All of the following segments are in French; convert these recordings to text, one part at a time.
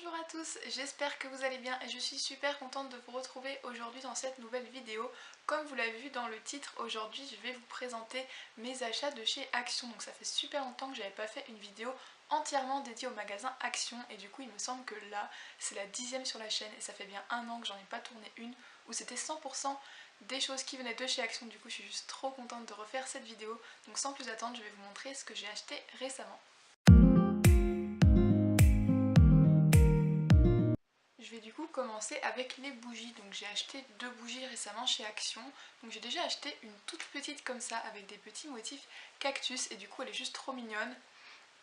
Bonjour à tous, j'espère que vous allez bien et je suis super contente de vous retrouver aujourd'hui dans cette nouvelle vidéo. Comme vous l'avez vu dans le titre, aujourd'hui je vais vous présenter mes achats de chez Action. Donc ça fait super longtemps que j'avais pas fait une vidéo entièrement dédiée au magasin Action et du coup il me semble que là c'est la 10e sur la chaîne et ça fait bien un an que j'en ai pas tourné une où c'était 100% des choses qui venaient de chez Action. Du coup je suis juste trop contente de refaire cette vidéo. Donc sans plus attendre, je vais vous montrer ce que j'ai acheté récemment. Je vais du coup commencer avec les bougies. Donc j'ai acheté 2 bougies récemment chez Action. Donc j'ai déjà acheté une toute petite comme ça avec des petits motifs cactus et du coup elle est juste trop mignonne.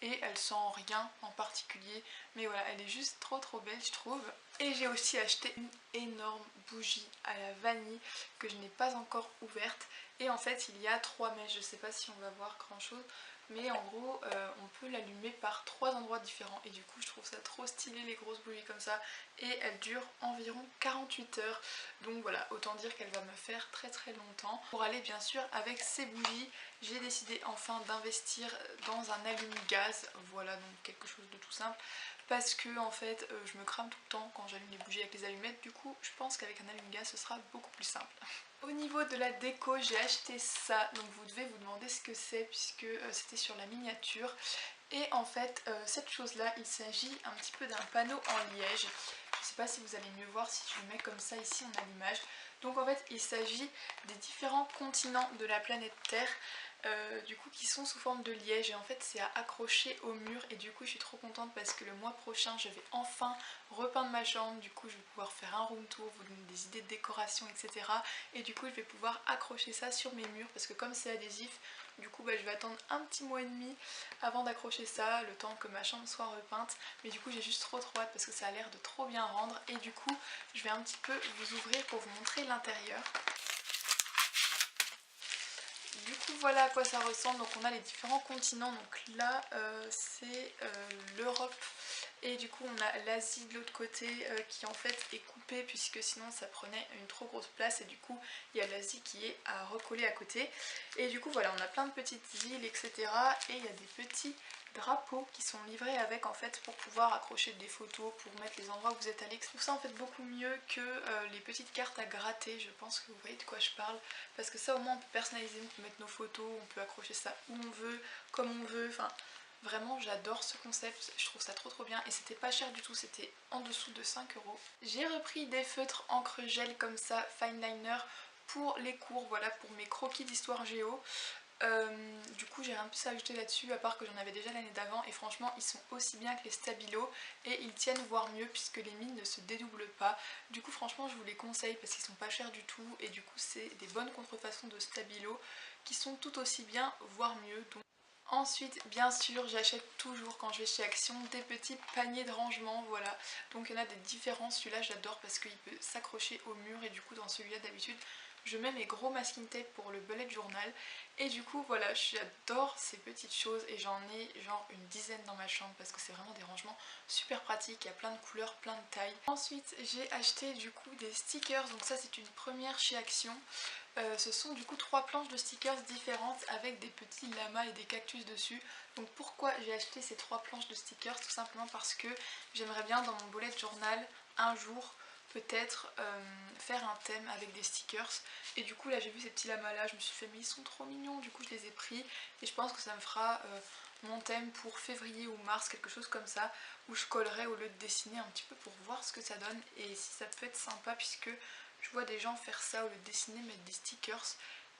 Et elle sent rien en particulier, mais voilà, elle est juste trop belle je trouve. Et j'ai aussi acheté une énorme bougie à la vanille que je n'ai pas encore ouverte. Et en fait il y a 3 mèches, je sais pas si on va voir grand chose, mais en gros on peut l'allumer par 3 endroits différents. Et du coup je trouve ça trop stylé les grosses bougies comme ça. Et elle dure environ 48 heures. Donc voilà, autant dire qu'elle va me faire très longtemps. Pour aller bien sûr avec ces bougies, j'ai décidé enfin d'investir dans un allume-gaz. Voilà, donc quelque chose de tout simple. Parce que en fait je me crame tout le temps quand j'allume les bougies avec les allumettes. Du coup je pense qu'avec un allume-gaz ce sera beaucoup plus simple. Au niveau de la déco, j'ai acheté ça. Donc vous devez vous demander ce que c'est puisque c'était sur la miniature. Et en fait cette chose là, il s'agit un petit peu d'un panneau en liège. Je sais pas si vous allez mieux voir si je le mets comme ça ici on a l'image. Donc en fait il s'agit des différents continents de la planète Terre du coup qui sont sous forme de liège et en fait c'est à accrocher au mur. Et du coup je suis trop contente parce que le mois prochain je vais enfin repeindre ma chambre. Du coup je vais pouvoir faire un room tour, vous donner des idées de décoration etc. Et du coup je vais pouvoir accrocher ça sur mes murs parce que comme c'est adhésif, du coup je vais attendre un petit mois et demi avant d'accrocher ça, le temps que ma chambre soit repeinte. Mais du coup j'ai juste trop hâte parce que ça a l'air de trop bien rendre. Et du coup je vais un petit peu vous ouvrir pour vous montrer l'intérieur. Du coup voilà à quoi ça ressemble. Donc on a les différents continents. Donc là c'est l'Europe. Et du coup on a l'Asie de l'autre côté qui en fait est coupée puisque sinon ça prenait une trop grosse place. Et du coup il y a l'Asie qui est à recoller à côté. Et du coup voilà, on a plein de petites îles etc. Et il y a des petits drapeaux qui sont livrés avec en fait pour pouvoir accrocher des photos, pour mettre les endroits où vous êtes allés. Je trouve ça en fait beaucoup mieux que les petites cartes à gratter. Je pense que vous voyez de quoi je parle. Parce que ça au moins on peut personnaliser, on peut mettre nos photos, on peut accrocher ça où on veut, comme on veut. Enfin vraiment j'adore ce concept, je trouve ça trop bien et c'était pas cher du tout, c'était en dessous de 5 euros. J'ai repris des feutres encre gel comme ça, fine liner pour les cours, voilà, pour mes croquis d'histoire géo. Du coup j'ai rien de plus à ajouter là-dessus à part que j'en avais déjà l'année d'avant et franchement ils sont aussi bien que les stabilos et ils tiennent voire mieux puisque les mines ne se dédoublent pas. Du coup franchement je vous les conseille parce qu'ils sont pas chers du tout et du coup c'est des bonnes contrefaçons de stabilos qui sont tout aussi bien voire mieux. Donc ensuite, bien sûr, j'achète toujours quand je vais chez Action des petits paniers de rangement, voilà. Donc il y en a des différents, celui-là j'adore parce qu'il peut s'accrocher au mur et du coup dans celui-là d'habitude je mets mes gros masking tape pour le bullet journal. Et du coup voilà, j'adore ces petites choses et j'en ai genre une dizaine dans ma chambre parce que c'est vraiment des rangements super pratiques, il y a plein de couleurs, plein de tailles. Ensuite j'ai acheté du coup des stickers, donc ça c'est une première chez Action. Ce sont du coup 3 planches de stickers différentes avec des petits lamas et des cactus dessus. Donc pourquoi j'ai acheté ces 3 planches de stickers? Tout simplement parce que j'aimerais bien dans mon bullet journal un jour peut-être faire un thème avec des stickers. Et du coup là j'ai vu ces petits lamas là, je me suis fait mais ils sont trop mignons, du coup je les ai pris. Et je pense que ça me fera mon thème pour février ou mars, quelque chose comme ça, où je collerai au lieu de dessiner un petit peu pour voir ce que ça donne et si ça peut être sympa puisque je vois des gens faire ça au lieu de dessiner, mettre des stickers.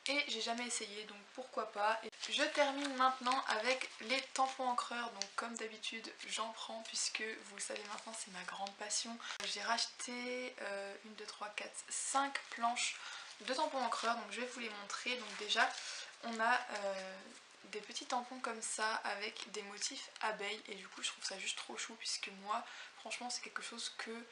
Et j'ai jamais essayé donc pourquoi pas. Et je termine maintenant avec les tampons encreurs. Donc comme d'habitude j'en prends puisque vous le savez maintenant c'est ma grande passion. J'ai racheté 1, 2, 3, 4, 5 planches de tampons encreurs. Donc je vais vous les montrer. Donc déjà on a des petits tampons comme ça avec des motifs abeilles. Et du coup je trouve ça juste trop chou puisque moi franchement c'est quelque chose que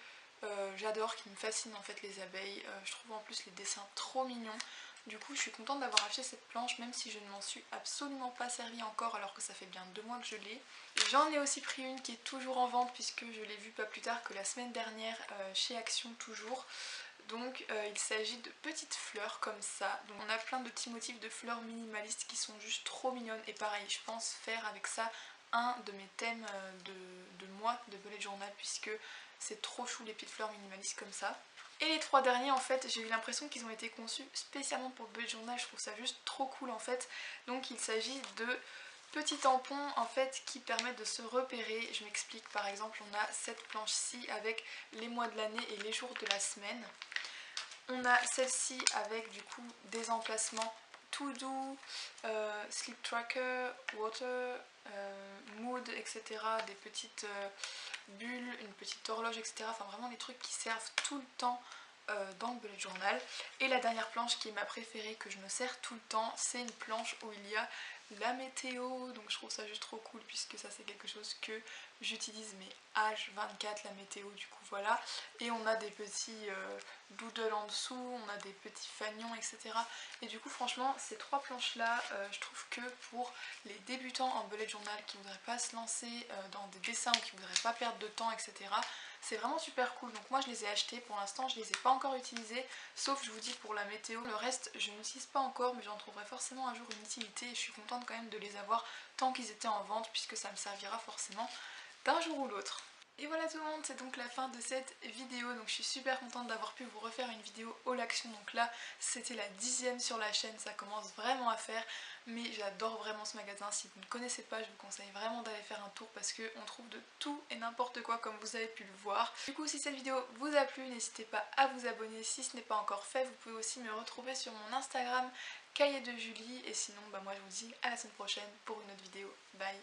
j'adore, qui me fascine en fait les abeilles. Je trouve en plus les dessins trop mignons. Du coup je suis contente d'avoir acheté cette planche même si je ne m'en suis absolument pas servie encore alors que ça fait bien 2 mois que je l'ai. J'en ai aussi pris une qui est toujours en vente puisque je l'ai vue pas plus tard que la semaine dernière chez Action toujours. Donc il s'agit de petites fleurs comme ça. Donc on a plein de petits motifs de fleurs minimalistes qui sont juste trop mignonnes et pareil je pense faire avec ça un de mes thèmes de mois de bullet journal, puisque c'est trop chou les petites fleurs minimalistes comme ça. Et les 3 derniers, en fait, j'ai eu l'impression qu'ils ont été conçus spécialement pour le bullet journal, je trouve ça juste trop cool en fait. Donc il s'agit de petits tampons en fait qui permettent de se repérer. Je m'explique, par exemple on a cette planche-ci avec les mois de l'année et les jours de la semaine. On a celle-ci avec du coup des emplacements to do, sleep tracker, water, mood, etc. Des petites bulles, une petite horloge, etc. Enfin vraiment des trucs qui servent tout le temps dans le bullet journal. Et la dernière planche qui est ma préférée, que je me sers tout le temps, c'est une planche où il y a la météo, donc je trouve ça juste trop cool puisque ça c'est quelque chose que j'utilise mais H24 la météo, du coup voilà. Et on a des petits doodles en dessous, on a des petits fanions, etc. Et du coup franchement ces 3 planches là, je trouve que pour les débutants en bullet journal qui voudraient pas se lancer dans des dessins ou qui voudraient pas perdre de temps, etc., c'est vraiment super cool. Donc moi je les ai achetés, pour l'instant je les ai pas encore utilisés, sauf je vous dis pour la météo. Le reste je n'utilise pas encore, mais j'en trouverai forcément un jour une utilité et je suis contente quand même de les avoir tant qu'ils étaient en vente, puisque ça me servira forcément d'un jour ou l'autre. Et voilà tout le monde, c'est donc la fin de cette vidéo. Donc je suis super contente d'avoir pu vous refaire une vidéo haul action. Donc là c'était la 10e sur la chaîne, ça commence vraiment à faire. Mais j'adore vraiment ce magasin. Si vous ne connaissez pas, je vous conseille vraiment d'aller faire un tour parce qu'on trouve de tout et n'importe quoi comme vous avez pu le voir. Du coup si cette vidéo vous a plu, n'hésitez pas à vous abonner si ce n'est pas encore fait. Vous pouvez aussi me retrouver sur mon Instagram Cahier de Julie. Et sinon moi je vous dis à la semaine prochaine pour une autre vidéo. Bye.